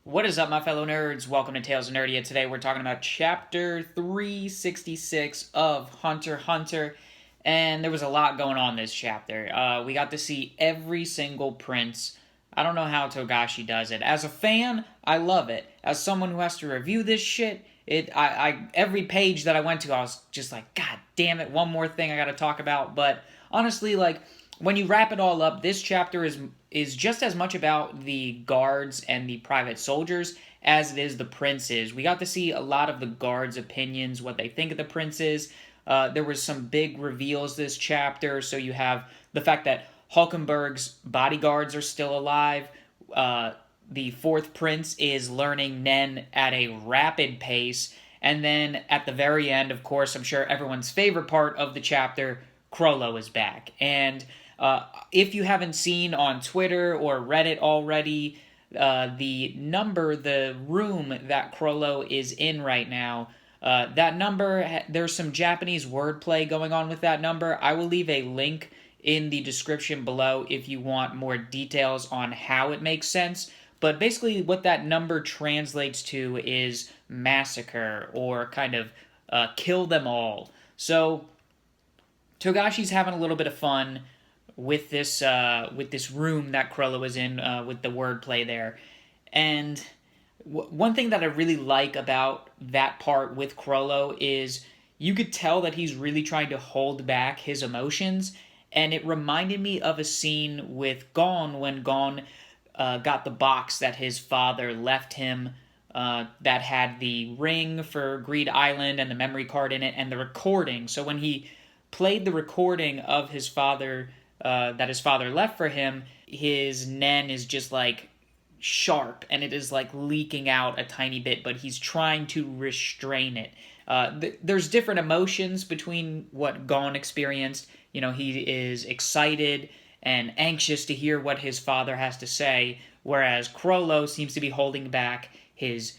What is up, my fellow nerds? Welcome to Tales of Nerdia. Today we're talking about Chapter 366 of Hunter x Hunter, and there was a lot going on this chapter. We got to see every single prince. I don't know how Togashi does it. As a fan, I love it. As someone who has to review this shit, every page that I went to, I was just like, God damn it, one more thing I got to talk about. But honestly, like, when you wrap it all up, this chapter is just as much about the guards and the private soldiers as it is the princes. We got to see a lot of the guards' opinions, what they think of the princes. There was some big reveals this chapter. So you have the fact that Hulkenberg's bodyguards are still alive. The fourth prince is learning Nen at a rapid pace. And then at the very end, of course, I'm sure everyone's favorite part of the chapter, Chrollo is back. And if you haven't seen on Twitter or Reddit already, the room that Chrollo is in right now, that number, there's some Japanese wordplay going on with that number. I will leave a link in the description below if you want more details on how it makes sense. But basically, what that number translates to is massacre or kind of kill them all. So Togashi's having a little bit of fun with this room that Chrollo is in with the wordplay there, and one thing that I really like about that part with Chrollo is you could tell that he's really trying to hold back his emotions, and it reminded me of a scene with Gon when Gon got the box that his father left him that had the ring for Greed Island and the memory card in it and the recording. So when he played the recording of his father that his father left for him, his nen is just like sharp and it is like leaking out a tiny bit, but he's trying to restrain it. There's different emotions between what Gon experienced. You know, he is excited and anxious to hear what his father has to say, whereas Chrollo seems to be holding back his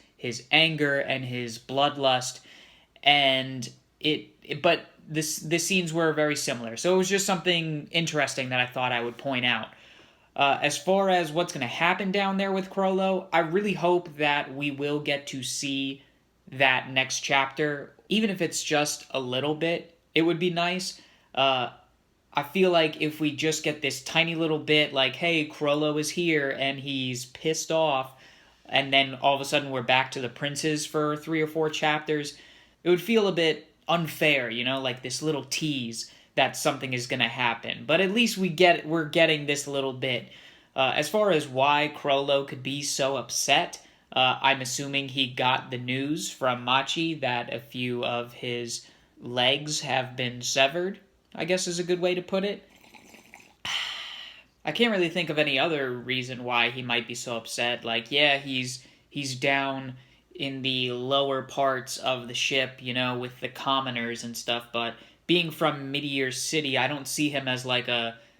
anger and his bloodlust, and but the scenes were very similar. So it was just something interesting that I thought I would point out. As far as what's going to happen down there with Chrollo, I really hope that we will get to see that next chapter, even if it's just a little bit. It would be nice. I feel like if we just get this tiny little bit, like, hey, Chrollo is here and he's pissed off, and then all of a sudden we're back to the princes for 3 or 4 chapters, it would feel a bit unfair, you know, like this little tease that something is going to happen. But at least we're getting this little bit. As far as why Chrollo could be so upset, I'm assuming he got the news from Machi that a few of his legs have been severed, I guess is a good way to put it. I can't really think of any other reason why he might be so upset. Like, yeah, he's down in the lower parts of the ship, you know, with the commoners and stuff, but being from Meteor City, I don't see him as like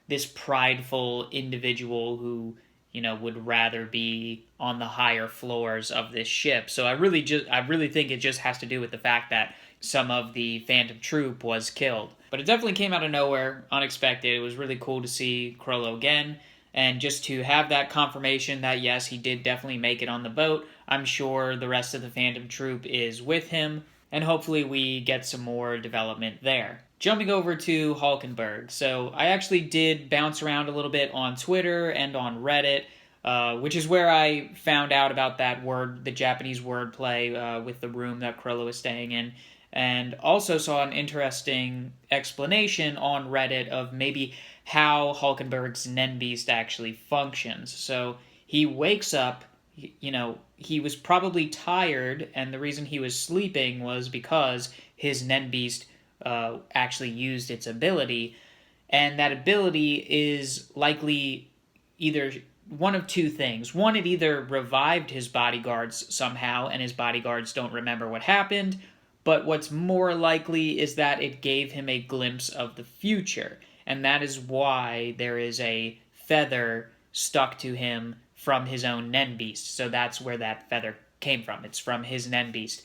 this prideful individual who, you know, would rather be on the higher floors of this ship. So I really think it just has to do with the fact that some of the Phantom Troupe was killed. But it definitely came out of nowhere, unexpected. It was really cool to see Chrollo again, and just to have that confirmation that yes, he did definitely make it on the boat. I'm sure the rest of the Phantom Troupe is with him, and hopefully we get some more development there. Jumping over to Hulkenberg. So I actually did bounce around a little bit on Twitter and on Reddit, which is where I found out about that word, the Japanese wordplay with the room that Chrollo is staying in, and also saw an interesting explanation on Reddit of maybe how Hulkenberg's Nen Beast actually functions. So he wakes up, you know, he was probably tired, and the reason he was sleeping was because his Nen Beast actually used its ability, and that ability is likely either one of two things. One, it either revived his bodyguards somehow, and his bodyguards don't remember what happened, but what's more likely is that it gave him a glimpse of the future, and that is why there is a feather stuck to him from his own Nen Beast. So that's where that feather came from. It's from his Nen Beast.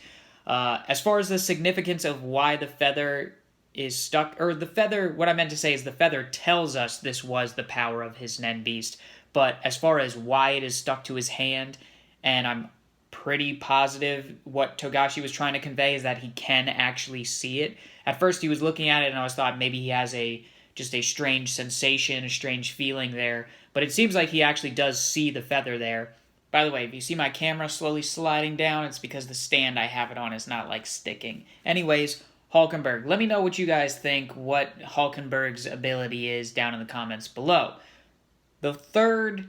As far as the significance of why the feather is stuck, or the feather, what I meant to say is the feather tells us this was the power of his Nen Beast, but as far as why it is stuck to his hand and I'm pretty positive what Togashi was trying to convey is that he can actually see it. At first he was looking at it and I was thought maybe he has just a strange sensation, a strange feeling there, but it seems like he actually does see the feather there. By the way, if you see my camera slowly sliding down, it's because the stand I have it on is not like sticking. Anyways, Hulkenberg. Let me know what you guys think, what Hulkenberg's ability is down in the comments below. The third,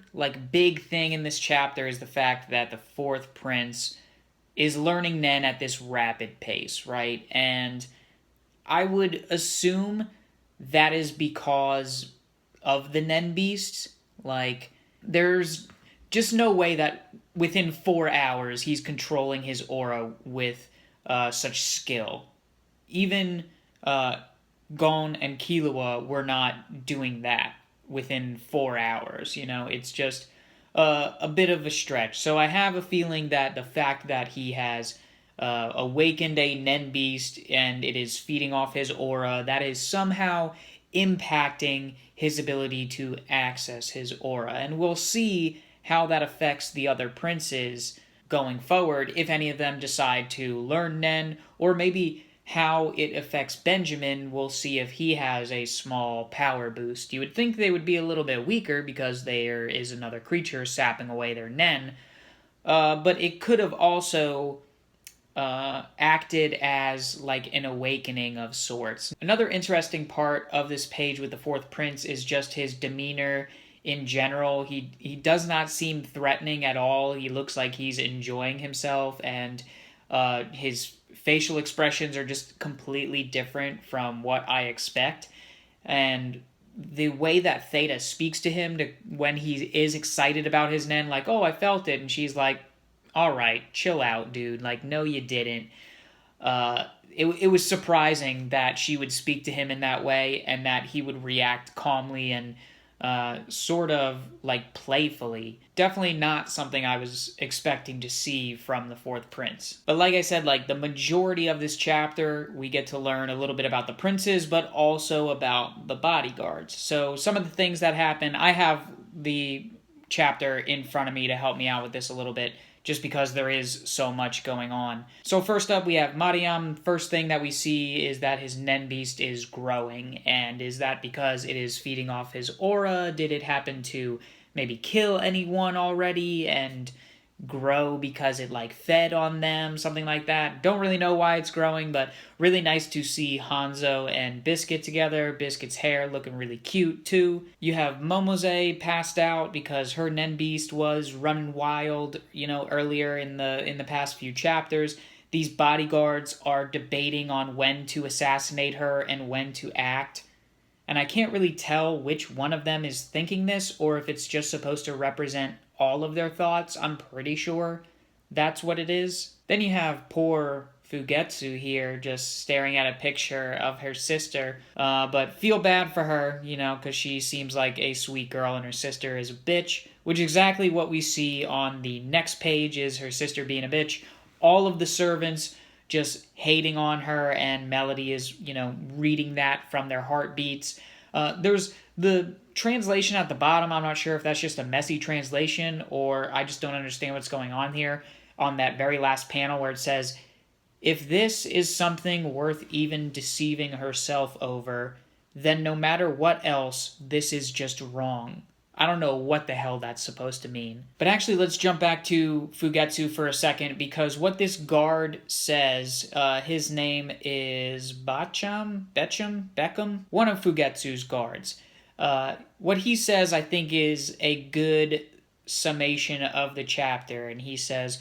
big thing in this chapter is the fact that the fourth prince is learning Nen at this rapid pace, right? And I would assume that is because of the Nen beasts. There's just no way that within 4 hours he's controlling his aura with such skill. Even Gon and Killua were not doing that within 4 hours. It's just a bit of a stretch. So I have a feeling that the fact that he has awakened a Nen beast and it is feeding off his aura, that is somehow impacting his ability to access his aura. And we'll see how that affects the other princes going forward, if any of them decide to learn Nen, or maybe how it affects Benjamin. We'll see if he has a small power boost. You would think they would be a little bit weaker because there is another creature sapping away their Nen, but it could have also acted as an awakening of sorts. Another interesting part of this page with the fourth prince is just his demeanor in general. He does not seem threatening at all. He looks like he's enjoying himself, and his facial expressions are just completely different from what I expect. And the way that Theta speaks to him when he is excited about his Nen, oh, I felt it, and she's like, all right, chill out, dude. No, you didn't. It was surprising that she would speak to him in that way and that he would react calmly and sort of playfully. Definitely not something I was expecting to see from the fourth prince. But like I said, the majority of this chapter, we get to learn a little bit about the princes, but also about the bodyguards. So some of the things that happen, I have the chapter in front of me to help me out with this a little bit, just because there is so much going on. So first up, we have Mariam. First thing that we see is that his Nen beast is growing. And is that because it is feeding off his aura? Did it happen to maybe kill anyone already and grow because it fed on them? Something like that. Don't really know why it's growing, but really nice to see Hanzo and Biscuit together. Biscuit's hair looking really cute too. You have Momose passed out because her Nen beast was running wild, earlier in the past few chapters. These bodyguards are debating on when to assassinate her and when to act. And I can't really tell which one of them is thinking this, or if it's just supposed to represent all of their thoughts. I'm pretty sure that's what it is. Then you have poor Fugetsu here just staring at a picture of her sister, but feel bad for her, because she seems like a sweet girl and her sister is a bitch, which is exactly what we see on the next page, is her sister being a bitch. All of the servants just hating on her, and Melody is, reading that from their heartbeats. There's the translation at the bottom. I'm not sure if that's just a messy translation or I just don't understand what's going on here on that very last panel where it says, if this is something worth even deceiving herself over, then no matter what else, this is just wrong. I don't know what the hell that's supposed to mean. But actually, let's jump back to Fugetsu for a second, because what this guard says, his name is Beckham, one of Fugetsu's guards. What he says, I think, is a good summation of the chapter, and he says,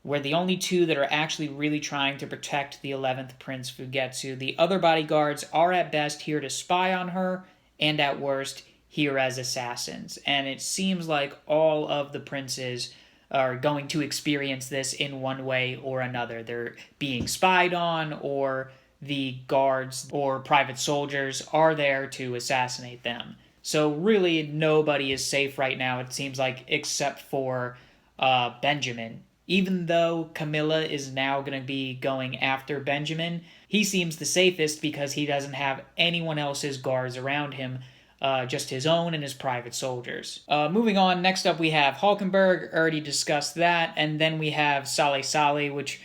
we're the only two that are actually really trying to protect the 11th Prince Fugetsu. The other bodyguards are at best here to spy on her, and at worst, here as assassins. And it seems like all of the princes are going to experience this in one way or another. They're being spied on, or the guards or private soldiers are there to assassinate them. So really, nobody is safe right now, it seems like, except for Benjamin. Even though Camilla is now going to be going after Benjamin, he seems the safest because he doesn't have anyone else's guards around him. just his own and his private soldiers. Moving on, next up we have Hulkenberg, already discussed that, and then we have Saleh Saleh, which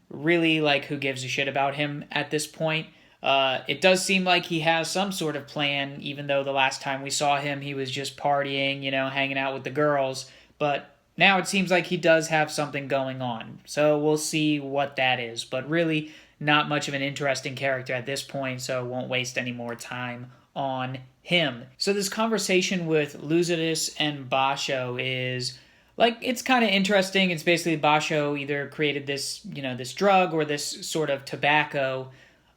really, like, who gives a shit about him at this point? It does seem like he has some sort of plan, even though the last time we saw him, he was just partying, hanging out with the girls. But now it seems like he does have something going on. So we'll see what that is. But really, not much of an interesting character at this point, so won't waste any more time on him. So this conversation with Lucidus and Basho is, like, it's kind of interesting. It's basically Basho either created this, this drug or this sort of tobacco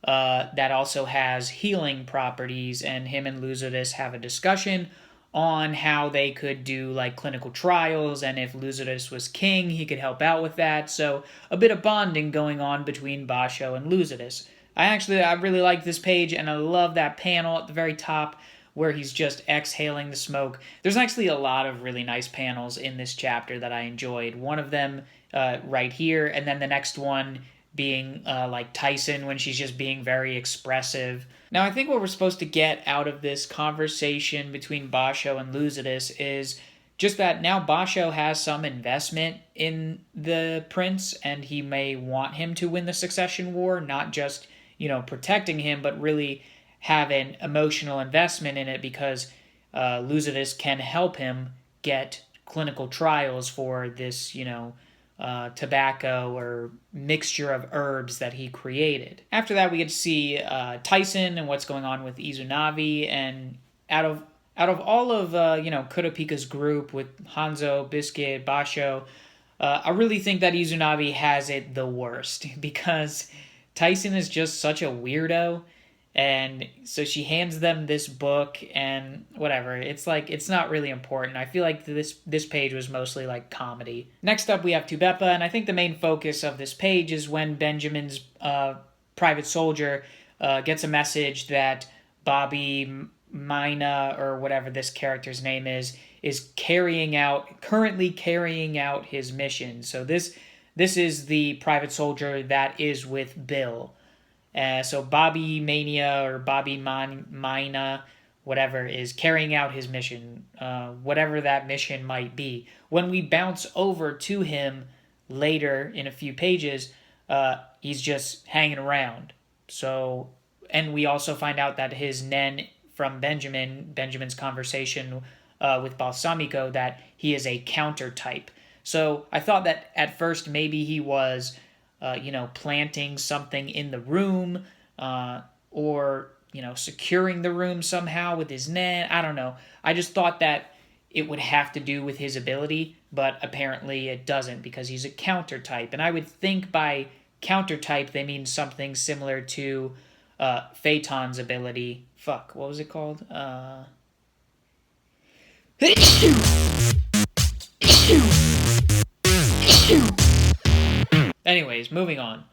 that also has healing properties, and him and Lucidus have a discussion on how they could do, like, clinical trials, and if Lucidus was king, he could help out with that. So a bit of bonding going on between Basho and Lucidus. I really like this page, and I love that panel at the very top where he's just exhaling the smoke. There's actually a lot of really nice panels in this chapter that I enjoyed. One of them right here, and then the next one being like Tyson when she's just being very expressive. Now, I think what we're supposed to get out of this conversation between Basho and Lucidus is just that now Basho has some investment in the prince, and he may want him to win the succession war, not just, protecting him, but really have an emotional investment in it because Lucidus can help him get clinical trials for this, tobacco or mixture of herbs that he created. After that, we get to see Tyson and what's going on with Izunavi, and out of all of Kurapika's group with Hanzo, Biscuit, Basho, I really think that Izunavi has it the worst because Tyson is just such a weirdo. And so she hands them this book and whatever. It's like, it's not really important. I feel like this page was mostly like comedy. Next up, we have Tubepa, and I think the main focus of this page is when Benjamin's private soldier gets a message that Bobby Mina, or whatever this character's name is currently carrying out his mission. So this is the private soldier that is with Bill. So Bobby Mania or Bobby Mina, whatever, is carrying out his mission, whatever that mission might be. When we bounce over to him later in a few pages, he's just hanging around. So, and we also find out that his nen from Benjamin's conversation with Balsamico, that he is a counter type. So I thought that at first maybe he was planting something in the room, or, securing the room somehow with his net. I don't know. I just thought that it would have to do with his ability, but apparently it doesn't because he's a counter type. And I would think by counter type they mean something similar to Phaeton's ability. Fuck, what was it called? Anyways, moving on.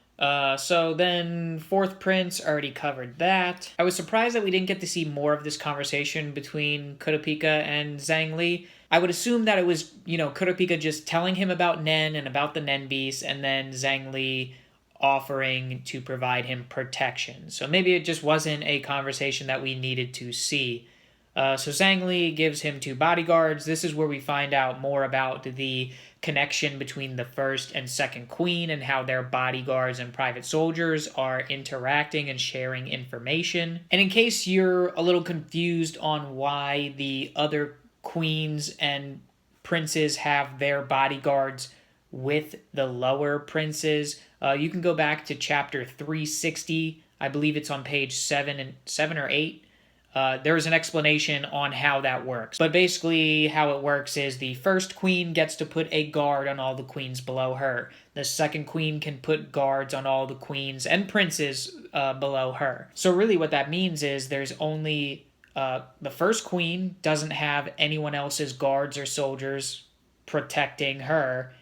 So then, Fourth Prince, already covered that. I was surprised that we didn't get to see more of this conversation between Kurapika and Zhang Li. I would assume that it was, Kurapika just telling him about Nen and about the Nen Beast, and then Zhang Li offering to provide him protection. So maybe it just wasn't a conversation that we needed to see. So Zhang Li gives him 2 bodyguards. This is where we find out more about the connection between the first and second queen and how their bodyguards and private soldiers are interacting and sharing information. And in case you're a little confused on why the other queens and princes have their bodyguards with the lower princes, you can go back to chapter 360. I believe it's on page 7 or 8. There's an explanation on how that works. But basically how it works is the first queen gets to put a guard on all the queens below her. The second queen can put guards on all the queens and princes below her. So really what that means is there's only the first queen doesn't have anyone else's guards or soldiers protecting her.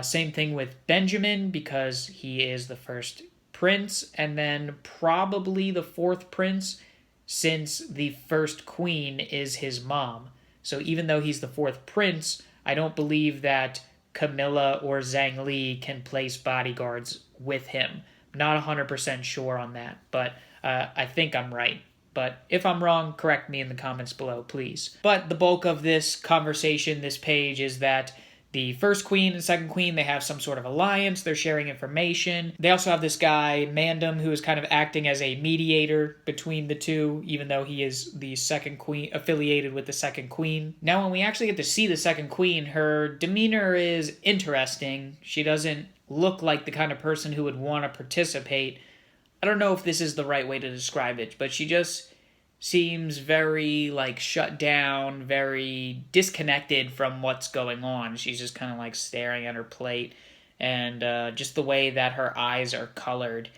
Same thing with Benjamin because he is the first prince, and then probably the fourth prince since the first queen is his mom. So even though he's the fourth prince, I don't believe that Camilla or Zhang Li can place bodyguards with him. Not 100% sure on that, but I think I'm right. But if I'm wrong, correct me in the comments below, please. But the bulk of this conversation, this page, is that the first queen and second queen, they have some sort of alliance. They're sharing information. They also have this guy, Mandem, who is kind of acting as a mediator between the two, even though he is the second queen, affiliated with the second queen. Now, when we actually get to see the second queen, her demeanor is interesting. She doesn't look like the kind of person who would want to participate. I don't know if this is the right way to describe it, but she just seems very, like, shut down, very disconnected from what's going on. She's just kind of, like, staring at her plate, and just the way that her eyes are colored.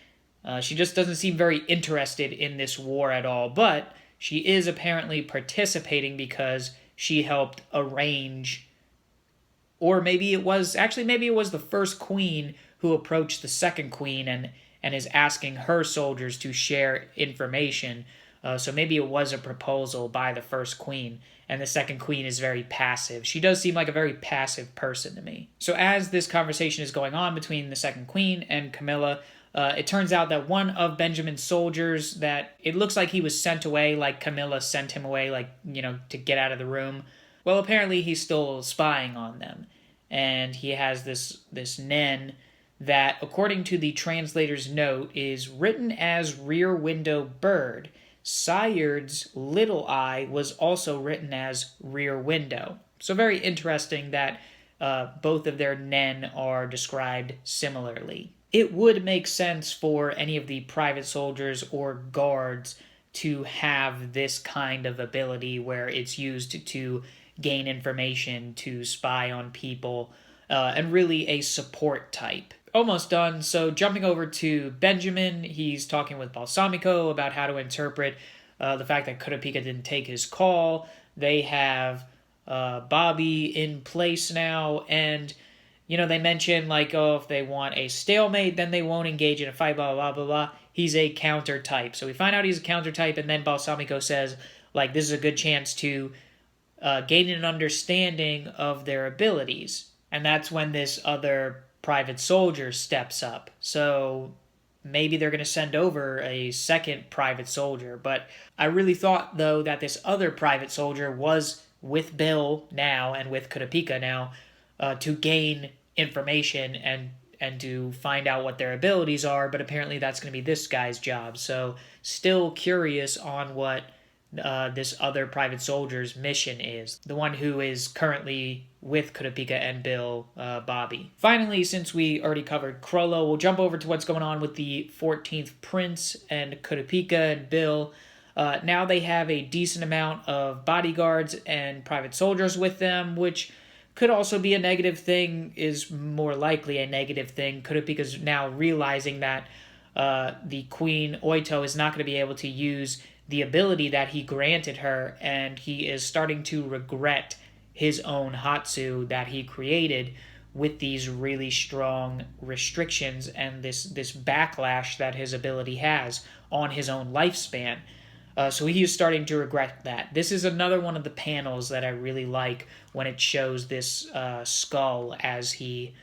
She just doesn't seem very interested in this war at all, but she is apparently participating because she helped arrange, or maybe it was the first queen who approached the second queen and is asking her soldiers to share information. So maybe it was a proposal by the first queen, and the second queen is very passive. She does seem like a very passive person to me. So as this conversation is going on between the second queen and Camilla, it turns out that one of Benjamin's soldiers, that it looks like he was sent away, like Camilla sent him away, like, to get out of the room. Well, apparently he's still spying on them, and he has this Nen that, according to the translator's note, is written as Rear Window Bird. Sayard's little I was also written as Rear Window. So very interesting that both of their Nen are described similarly. It would make sense for any of the private soldiers or guards to have this kind of ability where it's used to gain information, to spy on people, and really a support type. Almost done. So jumping over to Benjamin, he's talking with Balsamico about how to interpret the fact that Kurapika didn't take his call. They have Bobby in place now, and they mention, like, if they want a stalemate, then they won't engage in a fight, blah, blah, blah, blah. He's a counter type. So we find out he's a counter type, and then Balsamico says, like, this is a good chance to gain an understanding of their abilities. And that's when this other private soldier steps up. So maybe they're going to send over a second private soldier. But I really thought, though, that this other private soldier was with Bill now and with Kurapika now to gain information and to find out what their abilities are. But apparently that's going to be this guy's job. So still curious on what this other private soldier's mission is. The one who is currently with Kurapika and Bill, Bobby. Finally, since we already covered Chrollo, we'll jump over to what's going on with the 14th Prince and Kurapika and Bill. Now they have a decent amount of bodyguards and private soldiers with them, which could also be a negative thing, is more likely a negative thing. Kurapika's now realizing that the Queen Oito is not going to be able to use the ability that he granted her, and he is starting to regret his own Hatsu that he created with these really strong restrictions and this backlash that his ability has on his own lifespan. So he is starting to regret that. This is another one of the panels that I really like when it shows this skull as he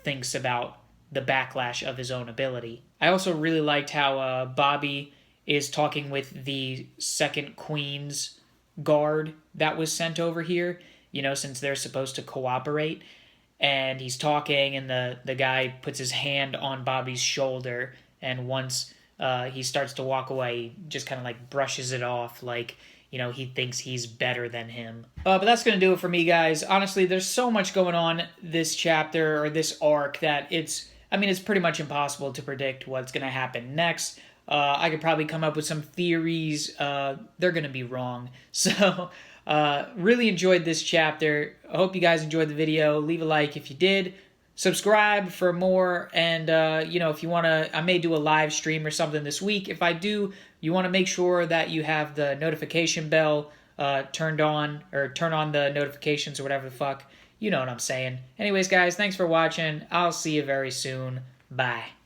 thinks about the backlash of his own ability. I also really liked how Bobby is talking with the second queen's guard that was sent over here, since they're supposed to cooperate. And he's talking, and the guy puts his hand on Bobby's shoulder, and once he starts to walk away, he just kind of like brushes it off, like, he thinks he's better than him. But that's going to do it for me, guys. Honestly, there's so much going on this chapter, or this arc, that it's pretty much impossible to predict what's going to happen next. I could probably come up with some theories. They're going to be wrong. So, really enjoyed this chapter. I hope you guys enjoyed the video. Leave a like if you did. Subscribe for more. And, if you want to, I may do a live stream or something this week. If I do, you want to make sure that you have the notification bell turned on, or turn on the notifications or whatever the fuck. You know what I'm saying. Anyways, guys, thanks for watching. I'll see you very soon. Bye.